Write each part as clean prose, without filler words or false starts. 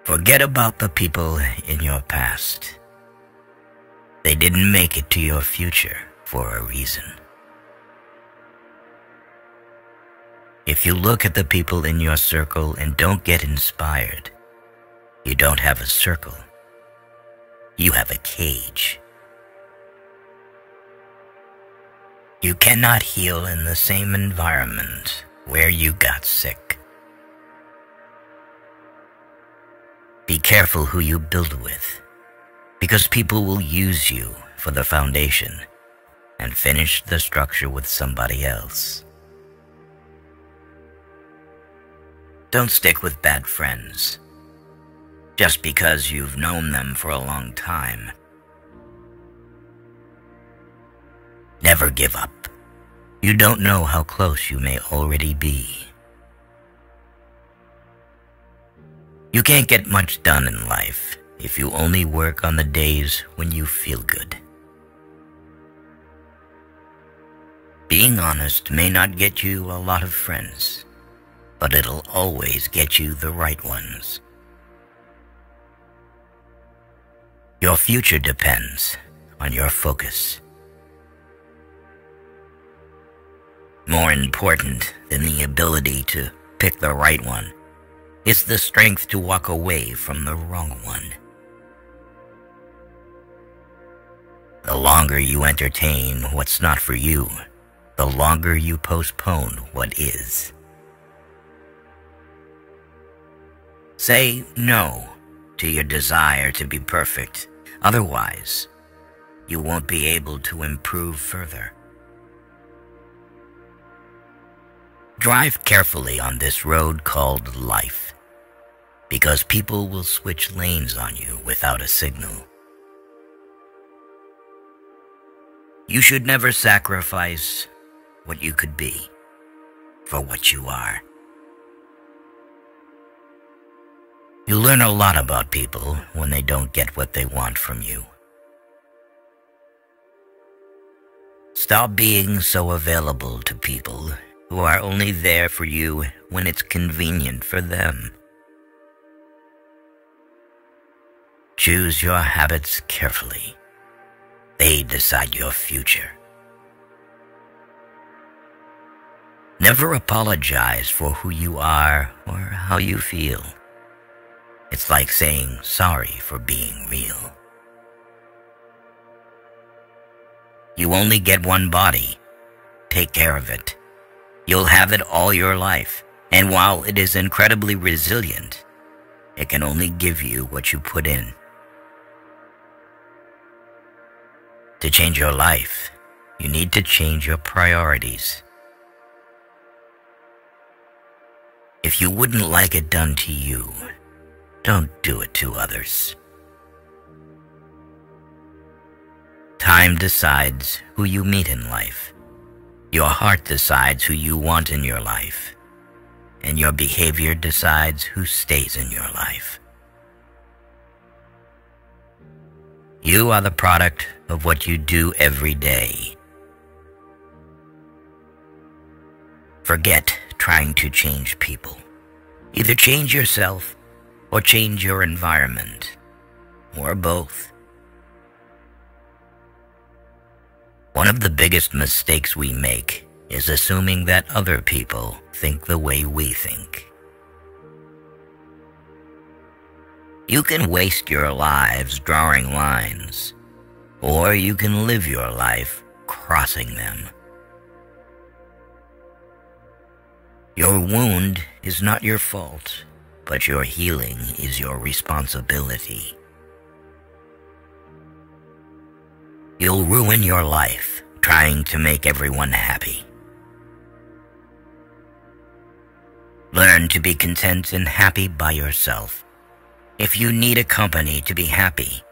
Forget about the people in your past. They didn't make it to your future for a reason. If you look at the people in your circle and don't get inspired, you don't have a circle. You have a cage. You cannot heal in the same environment where you got sick. Be careful who you build with, because people will use you for the foundation and finish the structure with somebody else. Don't stick with bad friends just because you've known them for a long time. Never give up. You don't know how close you may already be. You can't get much done in life if you only work on the days when you feel good. Being honest may not get you a lot of friends, but it'll always get you the right ones. Your future depends on your focus. More important than the ability to pick the right one is the strength to walk away from the wrong one. The longer you entertain what's not for you, the longer you postpone what is. Say no to your desire to be perfect. Otherwise, you won't be able to improve further. Drive carefully on this road called life, because people will switch lanes on you without a signal. You should never sacrifice what you could be for what you are. You learn a lot about people when they don't get what they want from you. Stop being so available to people who are only there for you when it's convenient for them. Choose your habits carefully. They decide your future. Never apologize for who you are or how you feel. It's like saying sorry for being real. You only get one body. Take care of it. You'll have it all your life, and while it is incredibly resilient, it can only give you what you put in. To change your life, you need to change your priorities. If you wouldn't like it done to you, don't do it to others. Time decides who you meet in life. Your heart decides who you want in your life, and your behavior decides who stays in your life. You are the product of what you do every day. Forget trying to change people. Either change yourself or change your environment, or both. One of the biggest mistakes we make is assuming that other people think the way we think. You can waste your lives drawing lines, or you can live your life crossing them. Your wound is not your fault, but your healing is your responsibility. You'll ruin your life trying to make everyone happy. Learn to be content and happy by yourself. If you need a company to be happy,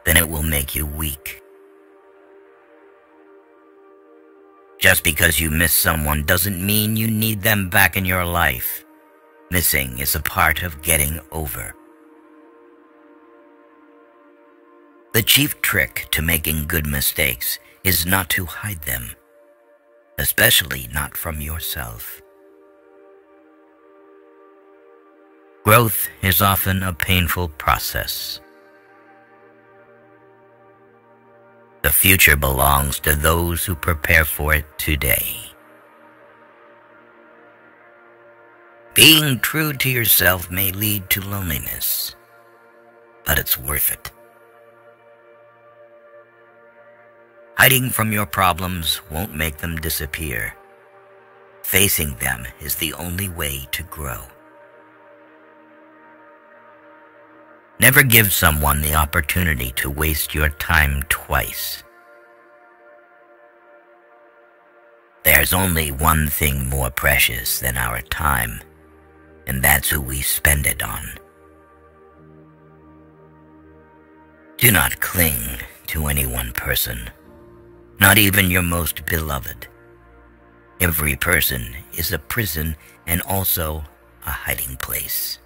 then it will make you weak. Just because you miss someone doesn't mean you need them back in your life. Missing is a part of getting over. The chief trick to making good mistakes is not to hide them, especially not from yourself. Growth is often a painful process. The future belongs to those who prepare for it today. Being true to yourself may lead to loneliness, but it's worth it. Hiding from your problems won't make them disappear. Facing them is the only way to grow. Never give someone the opportunity to waste your time twice. There's only one thing more precious than our time, and that's who we spend it on. Do not cling to any one person, not even your most beloved. Every person is a prison and also a hiding place.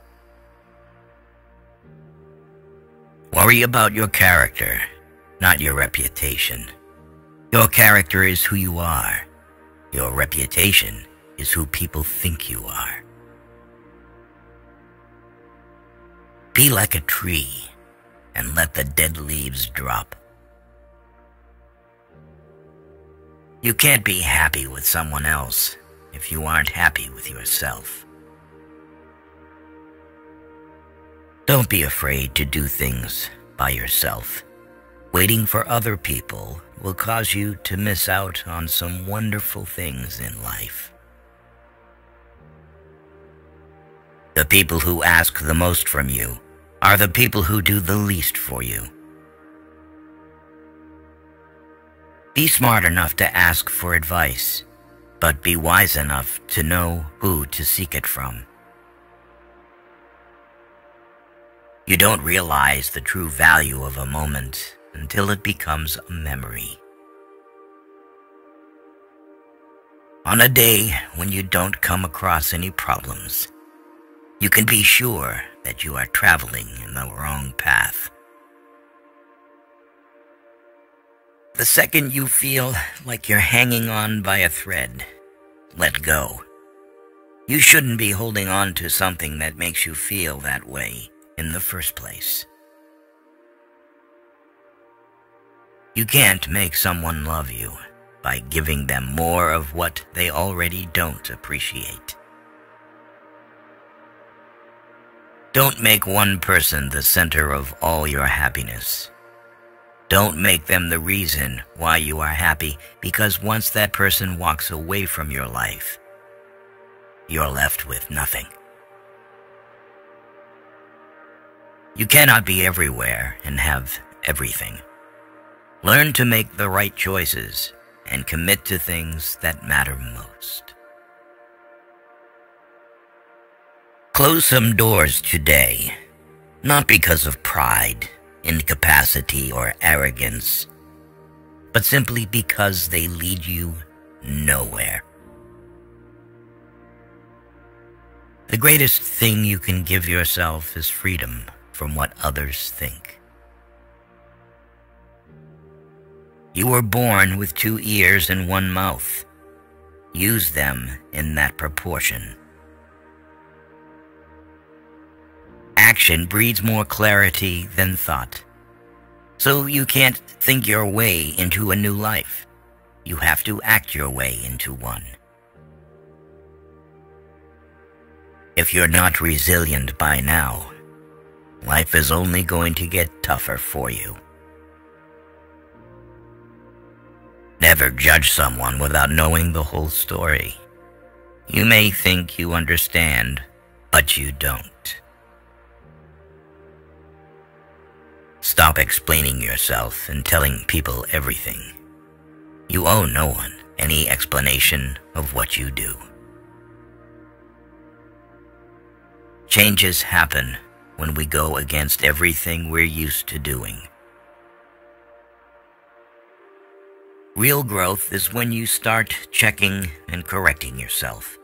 Worry about your character, not your reputation. Your character is who you are. Your reputation is who people think you are. Be like a tree and let the dead leaves drop. You can't be happy with someone else if you aren't happy with yourself. Don't be afraid to do things by yourself. Waiting for other people will cause you to miss out on some wonderful things in life. The people who ask the most from you are the people who do the least for you. Be smart enough to ask for advice, but be wise enough to know who to seek it from. You don't realize the true value of a moment until it becomes a memory. On a day when you don't come across any problems, you can be sure that you are traveling in the wrong path. The second you feel like you're hanging on by a thread, let go. You shouldn't be holding on to something that makes you feel that way in the first place. You can't make someone love you by giving them more of what they already don't appreciate. Don't make one person the center of all your happiness. Don't make them the reason why you are happy, because once that person walks away from your life, you're left with nothing. You cannot be everywhere and have everything. Learn to make the right choices and commit to things that matter most. Close some doors today, not because of pride, incapacity, or arrogance, but simply because they lead you nowhere. The greatest thing you can give yourself is freedom from what others think. You were born with 2 ears and 1 mouth. Use them in that proportion. Action breeds more clarity than thought. So you can't think your way into a new life. You have to act your way into one. If you're not resilient by now, life is only going to get tougher for you. Never judge someone without knowing the whole story. You may think you understand, but you don't. Stop explaining yourself and telling people everything. You owe no one any explanation of what you do. Changes happen when we go against everything we're used to doing. Real growth is when you start checking and correcting yourself.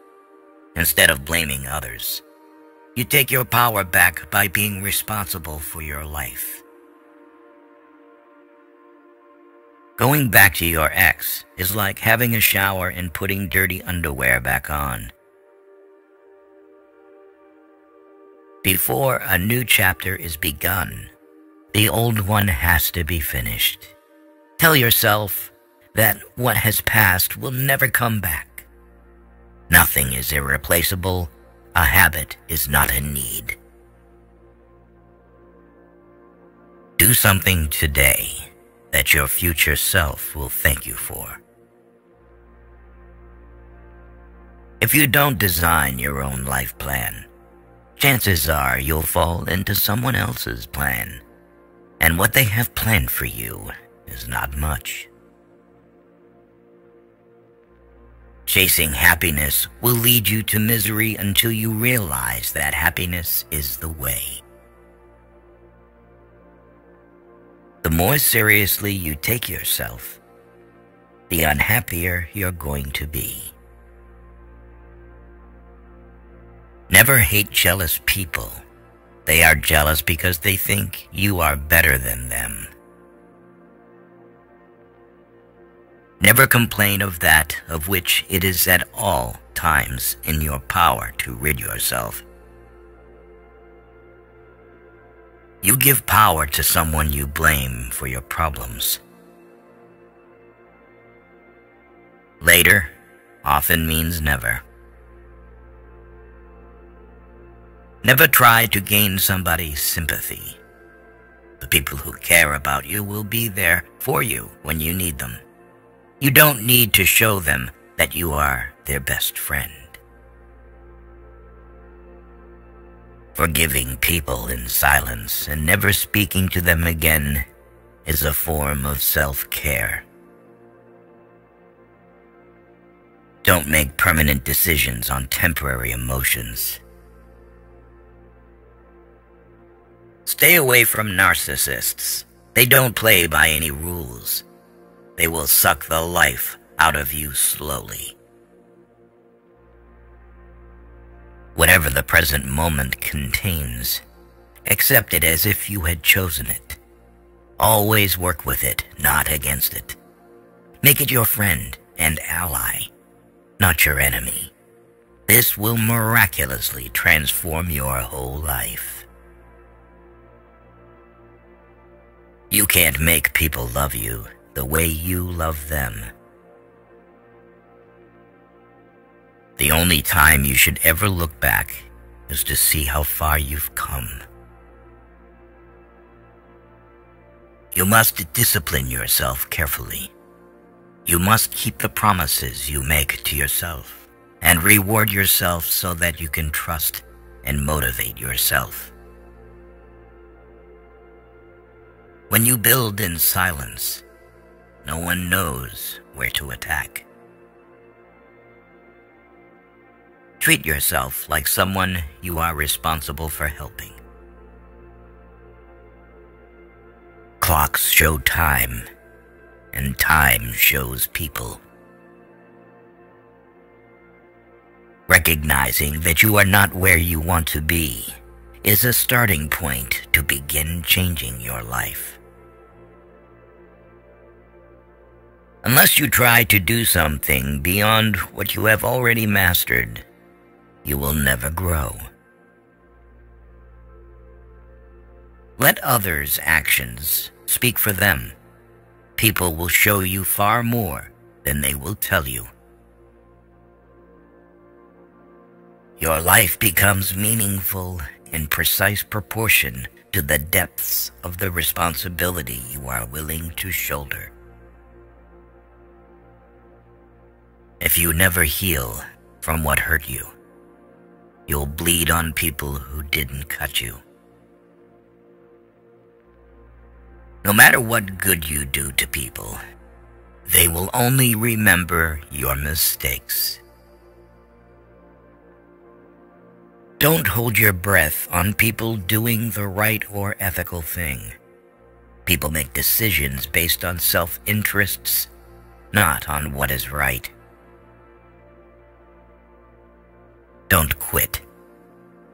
Instead of blaming others, you take your power back by being responsible for your life. Going back to your ex is like having a shower and putting dirty underwear back on. Before a new chapter is begun, the old one has to be finished. Tell yourself that what has passed will never come back. Nothing is irreplaceable. A habit is not a need. Do something today that your future self will thank you for. If you don't design your own life plan, chances are you'll fall into someone else's plan, and what they have planned for you is not much. Chasing happiness will lead you to misery until you realize that happiness is the way. The more seriously you take yourself, the unhappier you're going to be. Never hate jealous people. They are jealous because they think you are better than them. Never complain of that of which it is at all times in your power to rid yourself. You give power to someone you blame for your problems. Later often means never. Never try to gain somebody's sympathy. The people who care about you will be there for you when you need them. You don't need to show them that you are their best friend. Forgiving people in silence and never speaking to them again is a form of self-care. Don't make permanent decisions on temporary emotions. Stay away from narcissists. They don't play by any rules. They will suck the life out of you slowly. Whatever the present moment contains, accept it as if you had chosen it. Always work with it, not against it. Make it your friend and ally, not your enemy. This will miraculously transform your whole life. You can't make people love you the way you love them. The only time you should ever look back is to see how far you've come. You must discipline yourself carefully. You must keep the promises you make to yourself and reward yourself so that you can trust and motivate yourself. When you build in silence, no one knows where to attack. Treat yourself like someone you are responsible for helping. Clocks show time, and time shows people. Recognizing that you are not where you want to be is a starting point to begin changing your life. Unless you try to do something beyond what you have already mastered, you will never grow. Let others' actions speak for them. People will show you far more than they will tell you. Your life becomes meaningful in precise proportion to the depths of the responsibility you are willing to shoulder. If you never heal from what hurt you, you'll bleed on people who didn't cut you. No matter what good you do to people, they will only remember your mistakes. Don't hold your breath on people doing the right or ethical thing. People make decisions based on self-interests, not on what is right. Don't quit.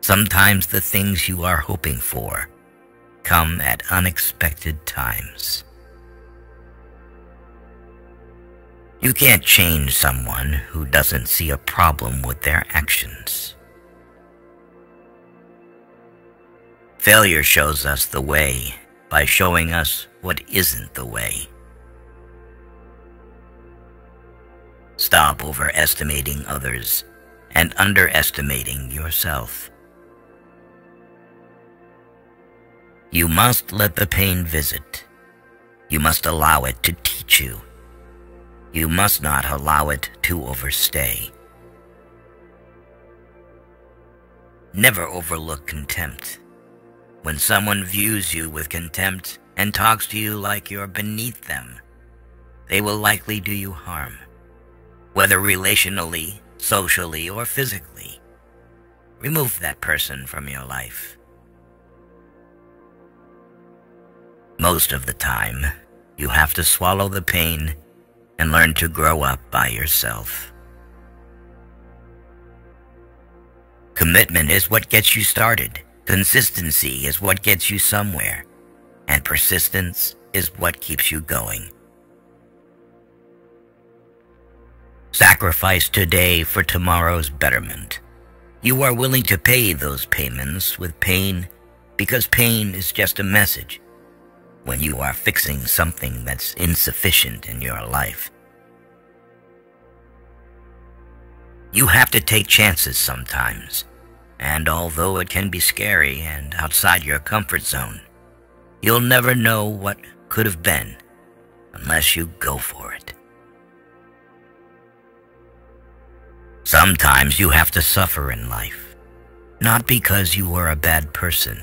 Sometimes the things you are hoping for come at unexpected times. You can't change someone who doesn't see a problem with their actions. Failure shows us the way by showing us what isn't the way. Stop overestimating others and underestimating yourself. You must let the pain visit. You must allow it to teach you. You must not allow it to overstay. Never overlook contempt. When someone views you with contempt and talks to you like you're beneath them, they will likely do you harm, whether relationally, socially, or physically. Remove that person from your life. Most of the time, you have to swallow the pain and learn to grow up by yourself. Commitment is what gets you started. Consistency is what gets you somewhere. And persistence is what keeps you going. Sacrifice today for tomorrow's betterment. You are willing to pay those payments with pain because pain is just a message when you are fixing something that's insufficient in your life. You have to take chances sometimes, and although it can be scary and outside your comfort zone, you'll never know what could have been unless you go for it. Sometimes you have to suffer in life, not because you were a bad person,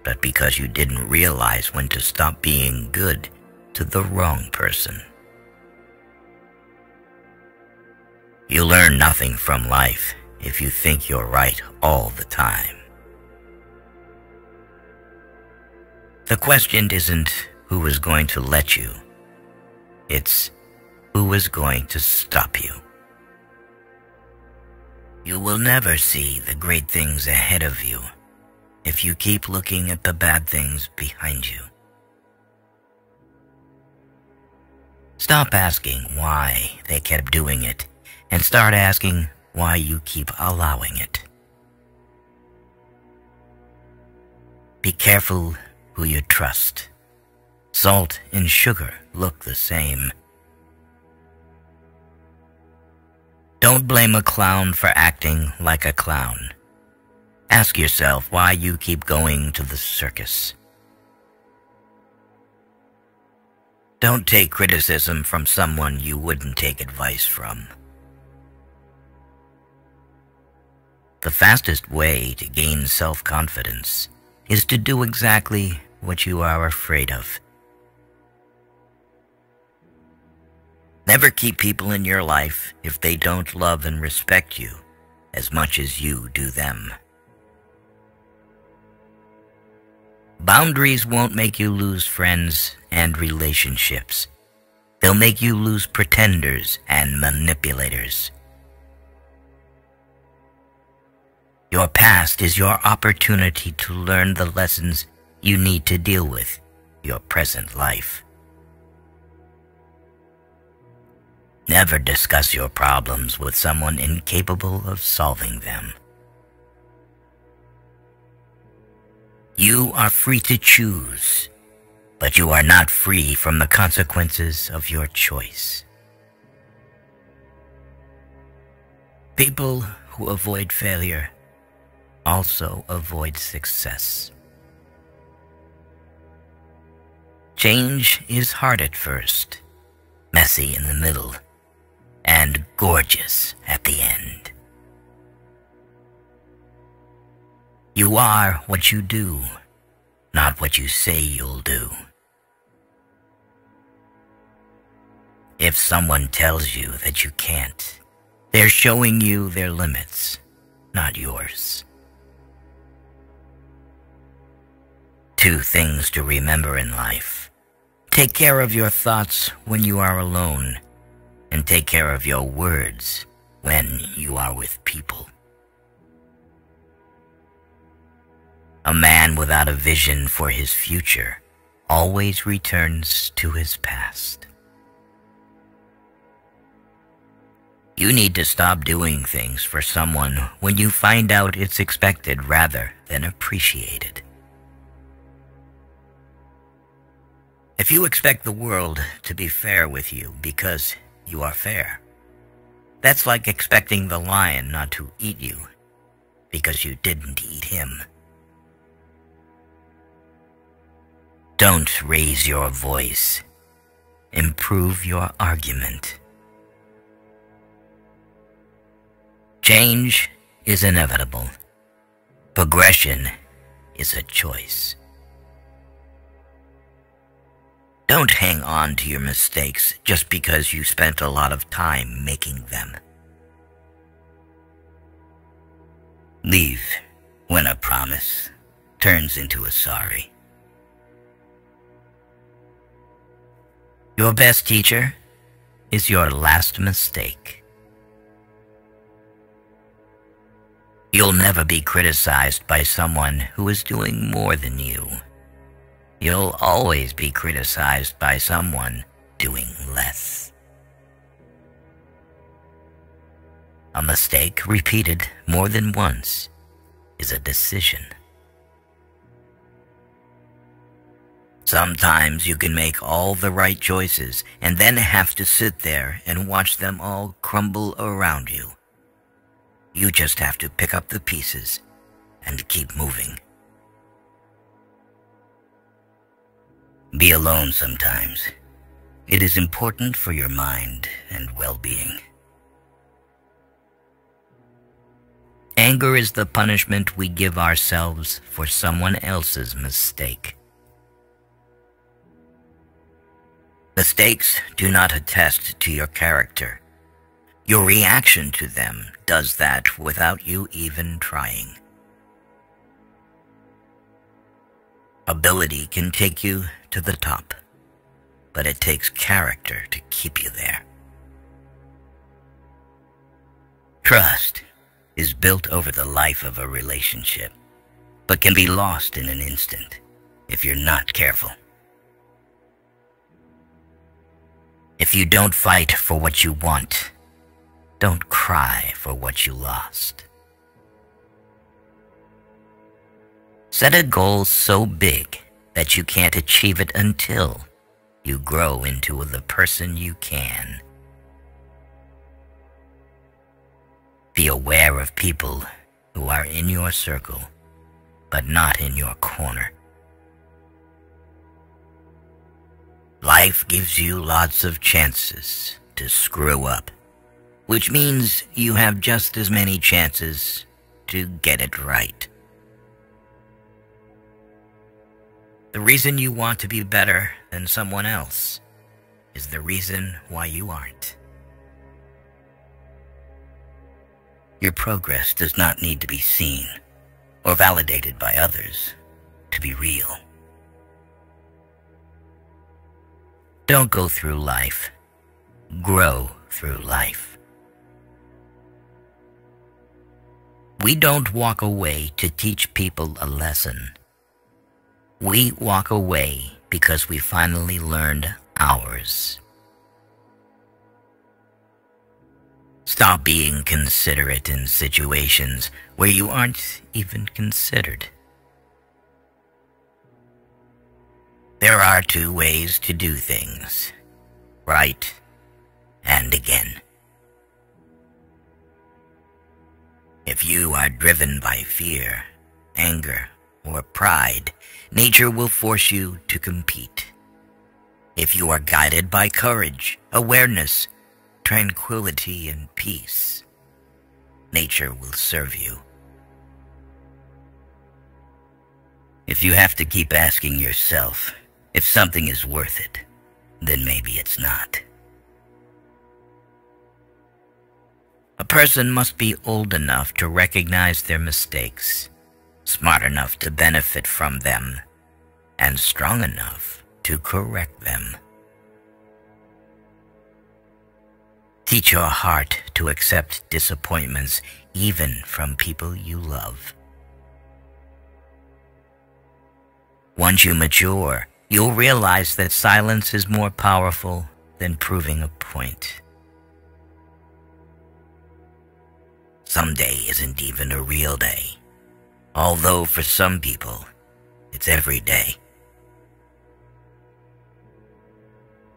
but because you didn't realize when to stop being good to the wrong person. You learn nothing from life if you think you're right all the time. The question isn't who is going to let you, it's who is going to stop you. You will never see the great things ahead of you if you keep looking at the bad things behind you. Stop asking why they kept doing it and start asking why you keep allowing it. Be careful who you trust. Salt and sugar look the same. Don't blame a clown for acting like a clown. Ask yourself why you keep going to the circus. Don't take criticism from someone you wouldn't take advice from. The fastest way to gain self-confidence is to do exactly what you are afraid of. Never keep people in your life if they don't love and respect you as much as you do them. Boundaries won't make you lose friends and relationships. They'll make you lose pretenders and manipulators. Your past is your opportunity to learn the lessons you need to deal with your present life. Never discuss your problems with someone incapable of solving them. You are free to choose, but you are not free from the consequences of your choice. People who avoid failure also avoid success. Change is hard at first, messy in the middle, and gorgeous at the end. You are what you do, not what you say you'll do. If someone tells you that you can't, they're showing you their limits, not yours. Two things to remember in life. Take care of your thoughts when you are alone, and take care of your words when you are with people. A man without a vision for his future always returns to his past. You need to stop doing things for someone when you find out it's expected rather than appreciated. If you expect the world to be fair with you because you are fair, that's like expecting the lion not to eat you because you didn't eat him. Don't raise your voice. Improve your argument. Change is inevitable. Progression is a choice. Don't hang on to your mistakes just because you spent a lot of time making them. Leave when a promise turns into a sorry. Your best teacher is your last mistake. You'll never be criticized by someone who is doing more than you. You'll always be criticized by someone doing less. A mistake repeated more than once is a decision. Sometimes you can make all the right choices and then have to sit there and watch them all crumble around you. You just have to pick up the pieces and keep moving. Be alone sometimes. It is important for your mind and well-being. Anger is the punishment we give ourselves for someone else's mistake. Mistakes do not attest to your character. Your reaction to them does that without you even trying. Ability can take you to the top, but it takes character to keep you there. Trust is built over the life of a relationship, but can be lost in an instant if you're not careful. If you don't fight for what you want, don't cry for what you lost. Set a goal so big that you can't achieve it until you grow into the person you can. Be aware of people who are in your circle, but not in your corner. Life gives you lots of chances to screw up, which means you have just as many chances to get it right. The reason you want to be better than someone else is the reason why you aren't. Your progress does not need to be seen or validated by others to be real. Don't go through life. Grow through life. We don't walk away to teach people a lesson. We walk away because we finally learned ours. Stop being considerate in situations where you aren't even considered. There are two ways to do things, right and again. If you are driven by fear, anger, or pride, nature will force you to compete. If you are guided by courage, awareness, tranquility, and peace, nature will serve you. If you have to keep asking yourself if something is worth it, then maybe it's not. A person must be old enough to recognize their mistakes, smart enough to benefit from them, and strong enough to correct them. Teach your heart to accept disappointments even from people you love. Once you mature, you'll realize that silence is more powerful than proving a point. Someday isn't even a real day, although for some people, it's every day.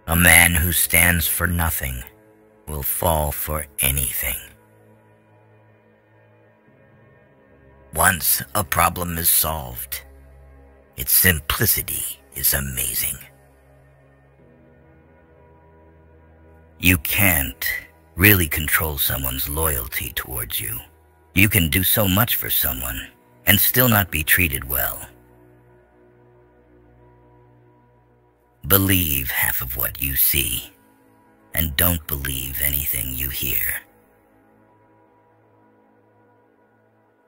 A man who stands for nothing will fall for anything. Once a problem is solved, its simplicity is amazing. You can't really control someone's loyalty towards you. You can do so much for someone and still not be treated well. Believe half of what you see, and don't believe anything you hear.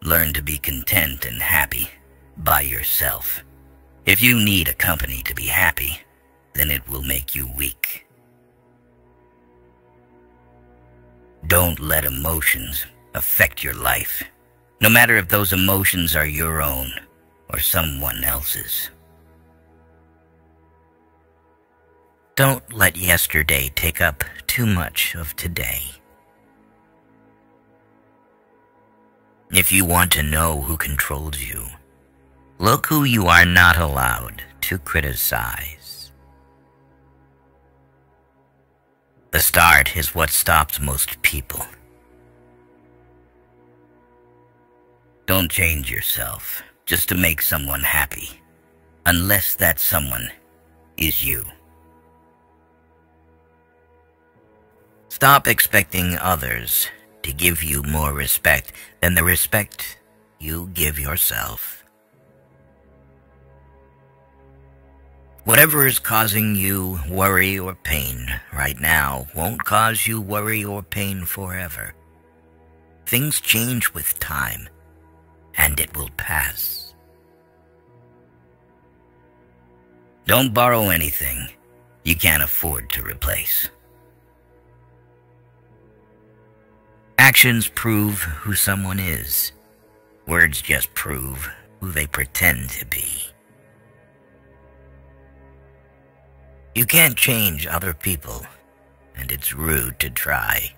Learn to be content and happy by yourself. If you need a company to be happy, then it will make you weak. Don't let emotions affect your life, no matter if those emotions are your own or someone else's. Don't let yesterday take up too much of today. If you want to know who controls you, look who you are not allowed to criticize. The start is what stops most people. Don't change yourself just to make someone happy, unless that someone is you. Stop expecting others to give you more respect than the respect you give yourself. Whatever is causing you worry or pain right now won't cause you worry or pain forever. Things change with time, and it will pass. Don't borrow anything you can't afford to replace. Actions prove who someone is. Words just prove who they pretend to be. You can't change other people, and it's rude to try.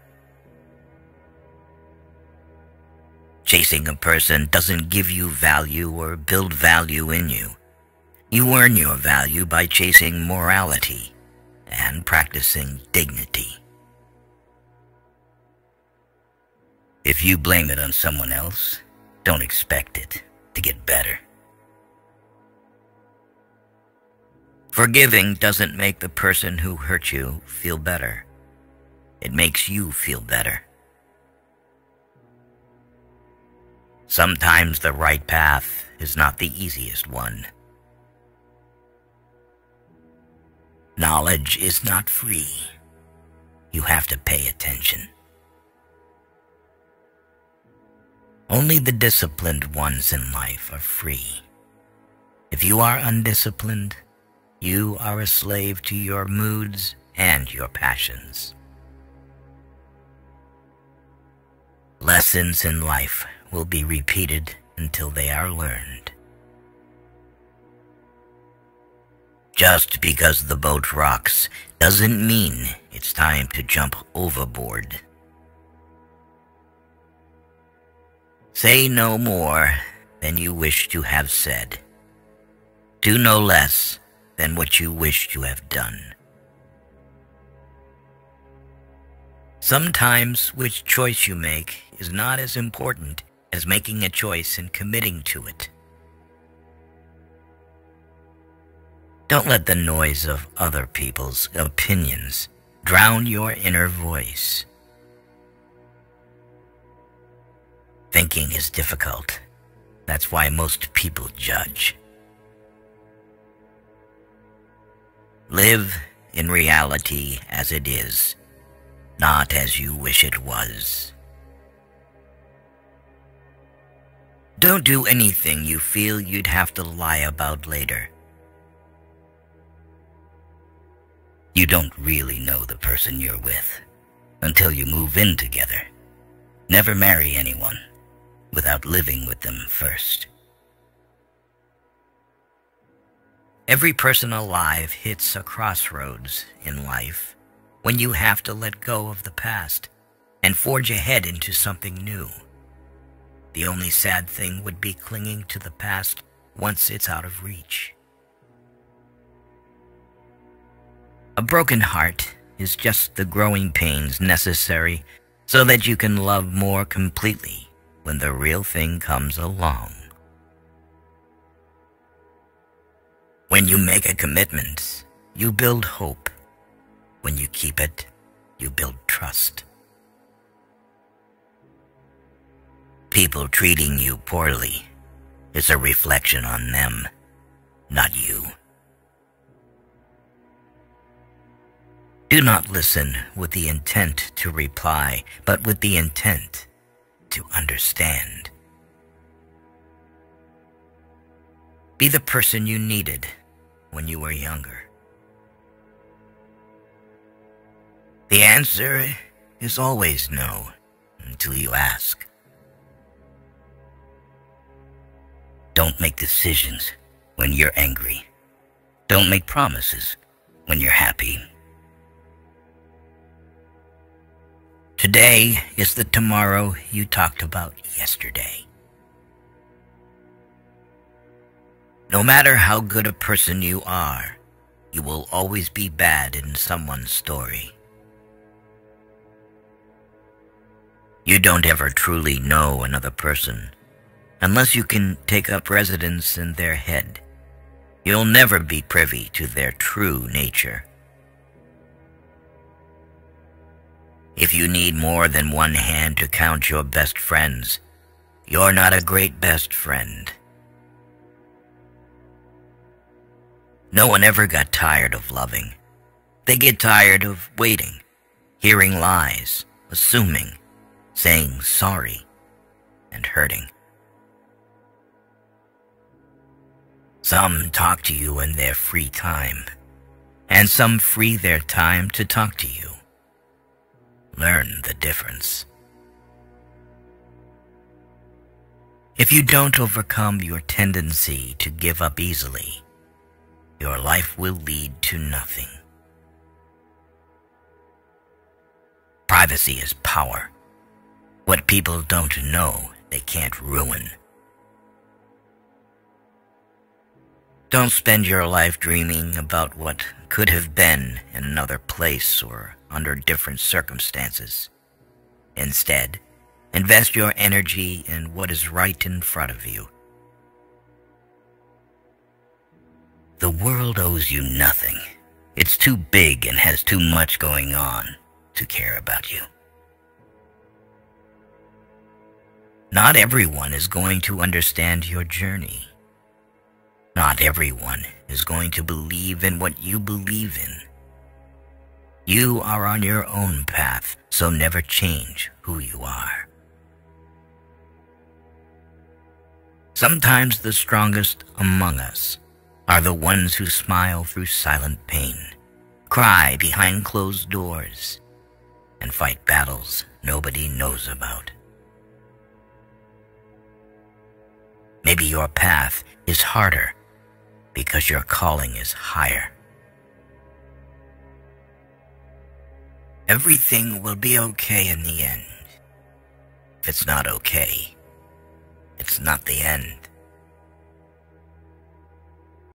Chasing a person doesn't give you value or build value in you. You earn your value by chasing morality and practicing dignity. If you blame it on someone else, don't expect it to get better. Forgiving doesn't make the person who hurt you feel better. It makes you feel better. Sometimes the right path is not the easiest one. Knowledge is not free. You have to pay attention. Only the disciplined ones in life are free. If you are undisciplined, you are a slave to your moods and your passions. Lessons in life will be repeated until they are learned. Just because the boat rocks doesn't mean it's time to jump overboard. Say no more than you wish to have said. Do no less than what you wish to have done. Sometimes which choice you make is not as important as making a choice and committing to it. Don't let the noise of other people's opinions drown your inner voice. Thinking is difficult. That's why most people judge. Live in reality as it is, not as you wish it was. Don't do anything you feel you'd have to lie about later. You don't really know the person you're with until you move in together. Never marry anyone without living with them first. Every person alive hits a crossroads in life when you have to let go of the past and forge ahead into something new. The only sad thing would be clinging to the past once it's out of reach. A broken heart is just the growing pains necessary so that you can love more completely when the real thing comes along. When you make a commitment, you build hope. When you keep it, you build trust. People treating you poorly is a reflection on them, not you. Do not listen with the intent to reply, but with the intent to understand. Be the person you needed when you were younger. The answer is always no until you ask. Don't make decisions when you're angry. Don't make promises when you're happy. Today is the tomorrow you talked about yesterday. No matter how good a person you are, you will always be bad in someone's story. You don't ever truly know another person unless you can take up residence in their head. You'll never be privy to their true nature. If you need more than one hand to count your best friends, you're not a great best friend. No one ever got tired of loving. They get tired of waiting, hearing lies, assuming, saying sorry, and hurting. Some talk to you in their free time, and some free their time to talk to you. Learn the difference. If you don't overcome your tendency to give up easily, your life will lead to nothing. Privacy is power. What people don't know, they can't ruin. Don't spend your life dreaming about what could have been in another place or under different circumstances. Instead, invest your energy in what is right in front of you. The world owes you nothing. It's too big and has too much going on to care about you. Not everyone is going to understand your journey. Not everyone is going to believe in what you believe in. You are on your own path, so never change who you are. Sometimes the strongest among us are the ones who smile through silent pain, cry behind closed doors, and fight battles nobody knows about. Maybe your path is harder because your calling is higher. Everything will be okay in the end. If it's not okay, it's not the end.